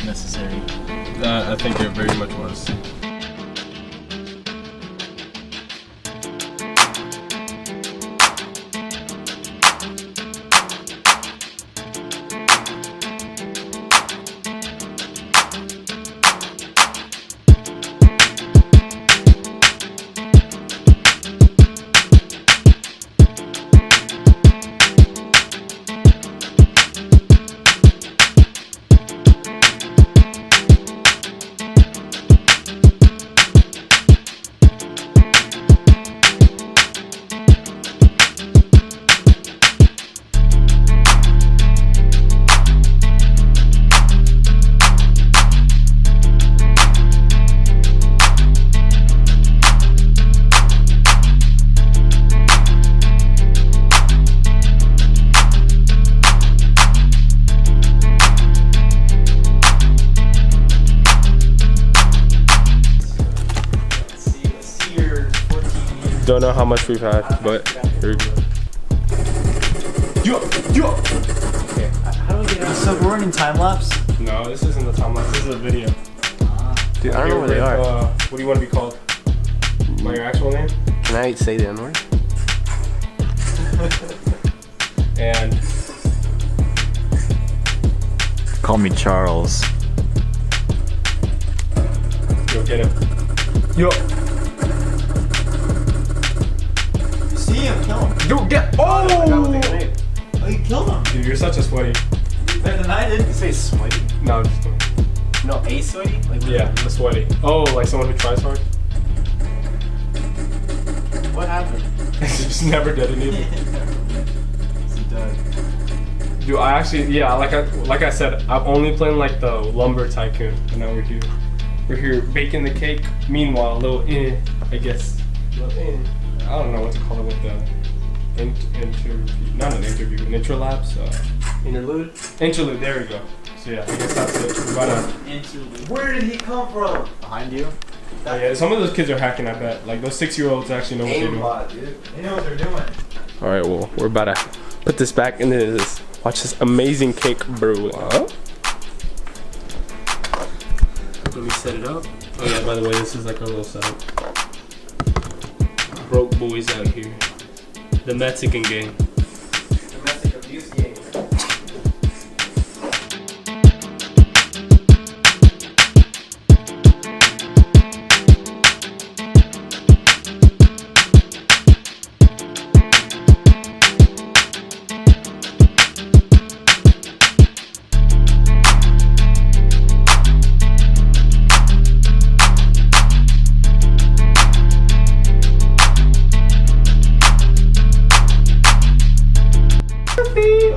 necessary. I think it very much was. Don't know how much we've had, but here we go. Yo! Okay, how do we get out? So we're running time lapse? No, this isn't the time lapse. This is a video. Dude, I don't know where they are. What do you want to be called? By your actual name? Can I say the N-word? And Call me Charles. yo, get him. Yo! See him, kill him. Dude, get. Oh! Oh, you killed him. Dude, you're such a sweaty. Better than I did. You say sweaty? No, just kidding. No, a sweaty? Like, Yeah, a sweaty. Oh, like someone who tries hard? what happened? It's just never detonated. He died. Dude, I actually, yeah, like I said, I'm only playing like the lumber tycoon, and now we're here. We're here baking the cake. Meanwhile, a little I guess. I don't know what to call it with the interview. Not an interview, an interlapse. Interlude? Interlude, there we go. So yeah, I guess that's it. We're about to. Interlude. Where did he come from? Behind you? Oh, yeah, some of those kids are hacking, I bet. Like those 6-year-olds actually know what they're doing. Aimbot, dude. They know what they're doing. Alright, well, we're about to put this back into this. Watch this amazing cake brew. Let me set it up. Oh yeah, by the way, this is like our little setup. Broke boys out here. The Mexican gang. Domestic abuse game.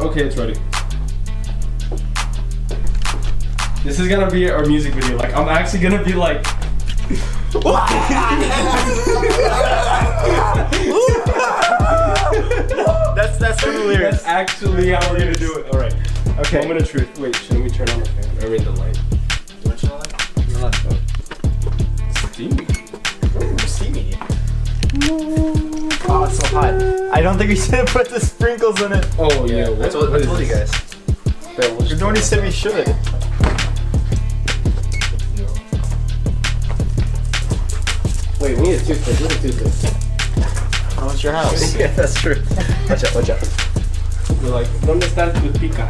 Okay, it's ready. This is gonna be our music video. Like, I'm actually gonna be like. That's one of the lyrics. That's actually how we're gonna do it. Alright. Okay. Moment of truth. Wait, shouldn't we turn on the fan? Or in the light? What shall I? No, Steamy. steamy. Oh, it's so hot. I don't think we should have put the sprinkles in it. Oh, yeah. I told you guys. You're the one who said we should. Wait, we need a toothpick. Where's a toothpick? Oh, it's your house. Yeah, that's true. Watch out, watch out. We're like, ¿dónde está tu pica?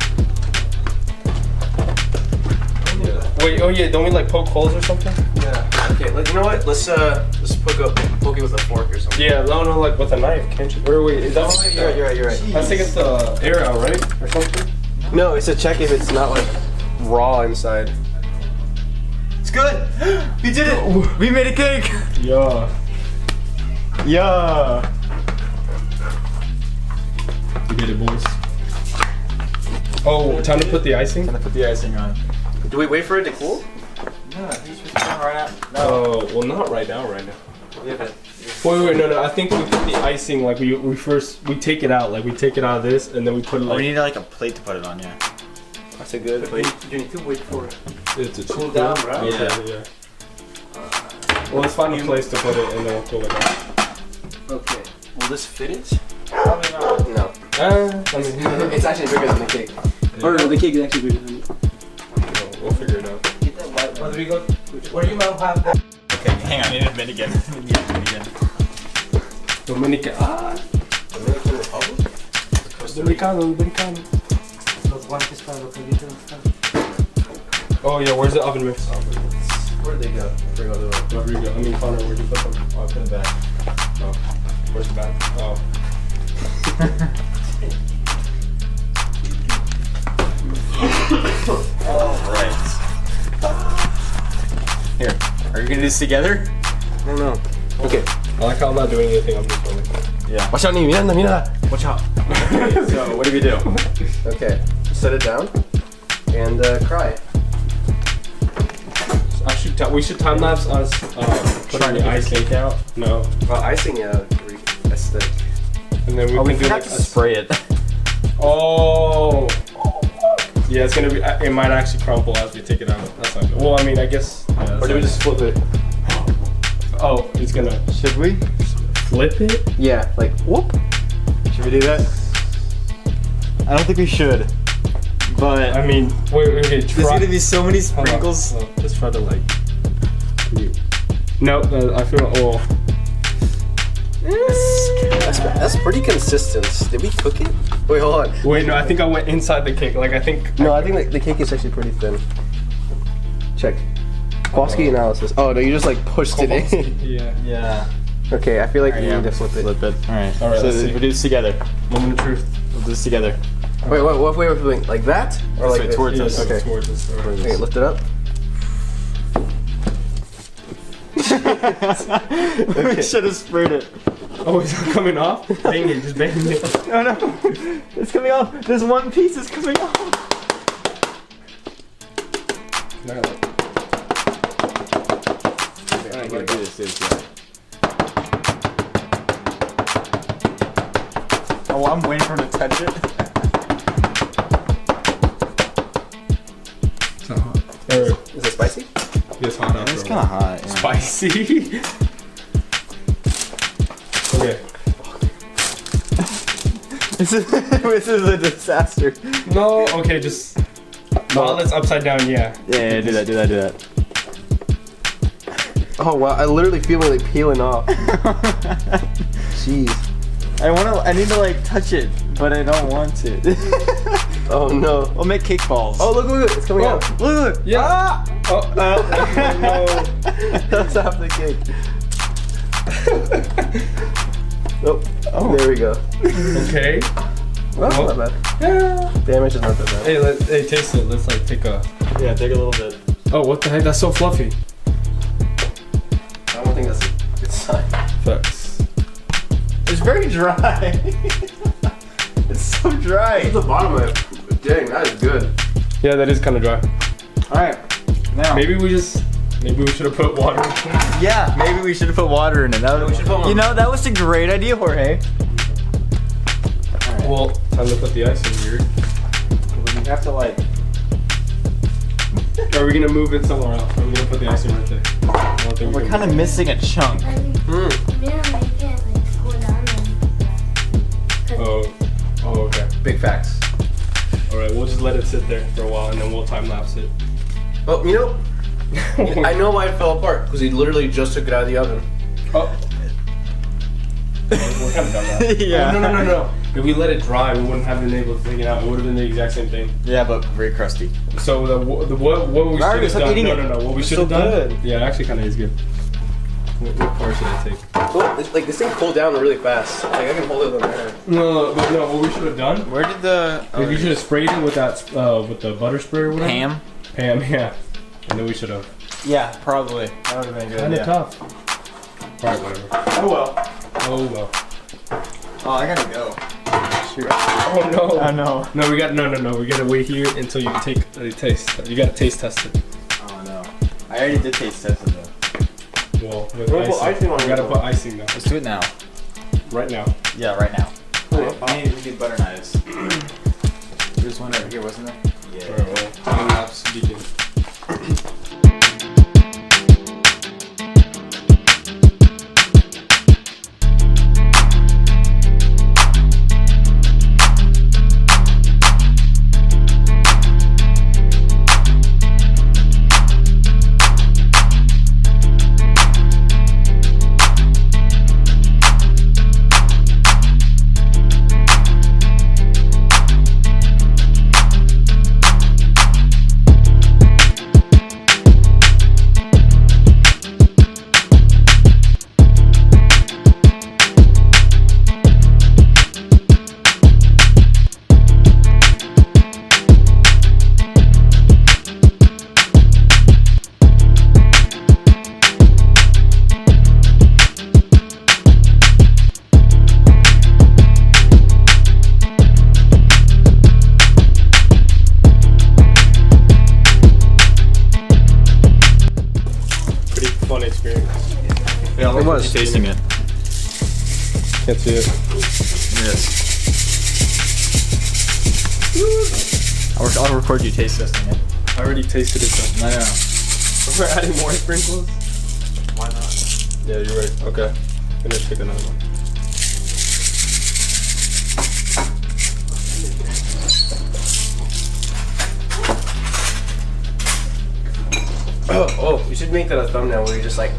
Wait, oh yeah, don't we like poke holes or something? Yeah. Okay, you know what? Let's poke it with a fork or something. Yeah, no, like with a knife, can't you? Or wait, is that? Oh, you're right. That's to get the air out, right? Or something? No, it's to check if it's not like raw inside. It's good. We did it. We made a cake. Yeah. Yeah. We did it, boys. Oh, time to put the icing? Gonna put the icing on. Do we wait for it to cool? No, he's just right now. No. Oh, well, not right now. Yeah. Wait, no. I think we put the icing like we take it out, like we take it out of this, and then we put it We like. need like a plate to put it on, yeah. That's a good plate. You need to wait for it. It's a Cool down, bro. Yeah. Well, let's find a place to put it, and then we'll cool it down. Okay. Will this fit it? Probably not. No. I mean, It's actually bigger than the cake. Or the cake is actually bigger than it. We'll figure it out. Get that white. Where do we go? Where do you have that? Okay, hang on. I need a minute again. Dominican. Dominican Republic? Dominicano. Los guantes para los pedidos. Oh yeah, where's the oven mix? Where'd they go? Bring over the Rodrigo. I mean Connor, where'd you put them? Oh, put it back. Oh. Where's the bag? Oh. Alright. Here. Are you gonna do this together? I don't know. Okay. I like how I'm not doing anything, I'm just filming. Yeah. Watch out, mira. Watch out. So, what do we do? Okay. Set it down and cry. Actually, we should time lapse us putting the icing out. No. Well, icing, yeah, aesthetic. And then we can do like to spray it. Oh. Yeah, it's gonna be. It might actually crumple as we take it out. That's not good. Well, I mean, I guess. Yeah, Or do we just flip it? Oh, it's gonna Should we? flip it. Yeah, like whoop. Should we do that? I don't think we should. But I mean, wait, there's try. gonna be so many Hold on, sprinkles. hold on. Let's try to like. Nope, I feel. Oh. That's pretty consistent. Did we cook it? Wait, hold on. Wait, no, I think I went inside the cake. Like I think. No, I think the cake is actually pretty thin. Check. Kwasky analysis. Oh no, you just like pushed it in. Yeah. Yeah. Okay, I feel like you Yeah. need to flip it. Flip it. Alright. All right, So let's see. we'll do this together. Moment of truth. We'll do this together. Wait, what way are we flipping? Like that? Or This like way, this? towards us. Okay. Towards us. All right. Okay, lift it up. We should have sprayed it. Oh, it's not coming off? Bang it, just bang it. No. It's coming off. This one piece is coming off. I gotta do this. Oh, I'm waiting for him to touch it. It's not hot. Or, Is it spicy? it's hot after It's a kind while. of hot. Yeah. Spicy. Okay. This is a disaster. No, okay, just. While it's upside down, yeah. Yeah, do that. Oh wow, I literally feel it like peeling off. Jeez. I need to like touch it, but I don't want to. Oh no. We'll make cake balls. Oh look, it's coming out. look. Yeah. Ah! Oh, no. That's half the cake. Nope. Oh, there we go. Okay. Well, Oh. not bad. Yeah. Damage is not that bad. Hey, taste it. Let's like take a. Yeah, take a little bit. Oh, what the heck? That's so fluffy. I don't think that's a good sign. Facts. It's very dry. It's so dry. At the bottom of it. Dang, that is good. Yeah, that is kind of dry. All right. Now. Maybe we should have put water. Yeah, maybe we should have put water in it. That was, we should put you know, that was a great idea, Jorge. Well, time to put the ice in here. You have to like. Are we gonna move it somewhere else? Are we gonna put the ice in right there? I don't think we We're can kind of move it. missing a chunk. Oh, okay. Big facts. All right, we'll just let it sit there for a while, and then we'll time lapse it. Oh, you know, I know why it fell apart because he literally just took it out of the oven. Oh. We're kind of done now. Yeah. Oh, no. If we let it dry, we wouldn't have been able to take it out. It would have been the exact same thing. Yeah, but very crusty. So what we should Mario, have stop done? eating No. it. What we It's should so have done? good. Yeah, it actually kind of is good. What part should I take? Well, like this thing cooled down really fast. Like I can hold it on my hand. No. What we should have done? Where did the Maybe you should have sprayed it with that with the butter spray or whatever. ham? Pam, yeah. And then we should have. Yeah, probably. That would have been good. Kind of Yeah. tough. All right, whatever. Oh well. Oh well. Oh, I gotta go. Shoot. Oh no. Oh no. No, we got no. We gotta wait here until you take a taste. You gotta taste test it. Oh no. I already did taste test it though. Well, with We'll put icing. icing on We it, gotta though. put icing now. Let's do it now. Right now. Yeah, right now. Oh, We need butter knives. There's one over here, wasn't there? All right, well, time lapse begin. How's you tasting it? Can't see it. Yes. I'll record you taste testing it. I already tasted it though. I know. We're adding more sprinkles? Why not? Yeah, you're right. Okay. Gonna pick another one. Oh, we should make that a thumbnail where you just like.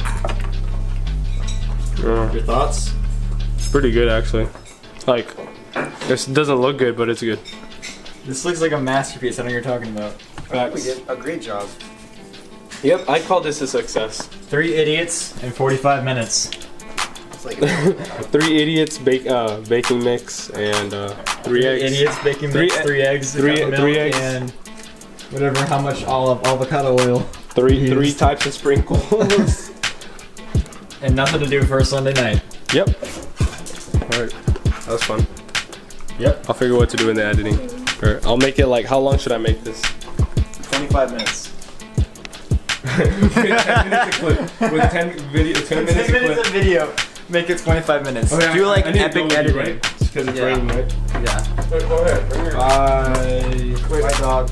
Your thoughts? It's pretty good actually. Like, this doesn't look good, but it's good. This looks like a masterpiece. I know what you're talking about. We Facts. did a great job. Yep, I call this a success. 3 idiots in 45 minutes. It's like 3 idiots baking mix and 3 eggs. Idiots baking Three mix, e- 3 eggs, three- a cup of three milk, eggs. and whatever. How much avocado oil? Three types of sprinkles. And nothing to do for a Sunday night. Yep. Alright. That was fun. Yep. I'll figure what to do in the editing. Or I'll make it like, how long should I make this? 25 minutes. 10 minutes a clip. With 10 minutes a clip. of video. Make it 25 minutes. Oh, yeah, Do like I need to go epic with you, editing. right? Because it's Yeah. raining, right? yeah. Go ahead. Bring your Bye. My dog.